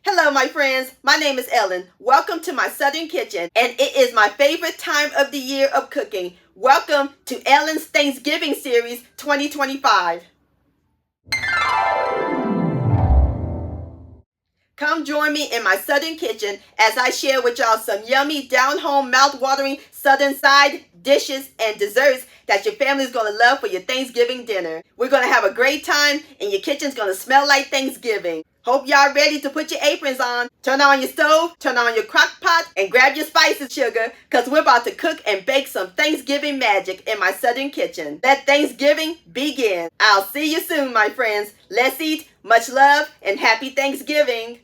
Hello, my friends. My name is Ellen. Welcome to my Southern Kitchen, and it is my favorite time of the year of cooking. Welcome to Ellen's Thanksgiving Series 2025. Come join me in my Southern kitchen as I share with y'all some yummy, down-home, mouth-watering Southern side dishes and desserts that your family's going to love for your Thanksgiving dinner. We're going to have a great time, and your kitchen's going to smell like Thanksgiving. Hope y'all ready to put your aprons on. Turn on your stove, turn on your crock pot, and grab your spices, sugar, because we're about to cook and bake some Thanksgiving magic in my Southern kitchen. Let Thanksgiving begin. I'll see you soon, my friends. Let's eat. Much love and happy Thanksgiving.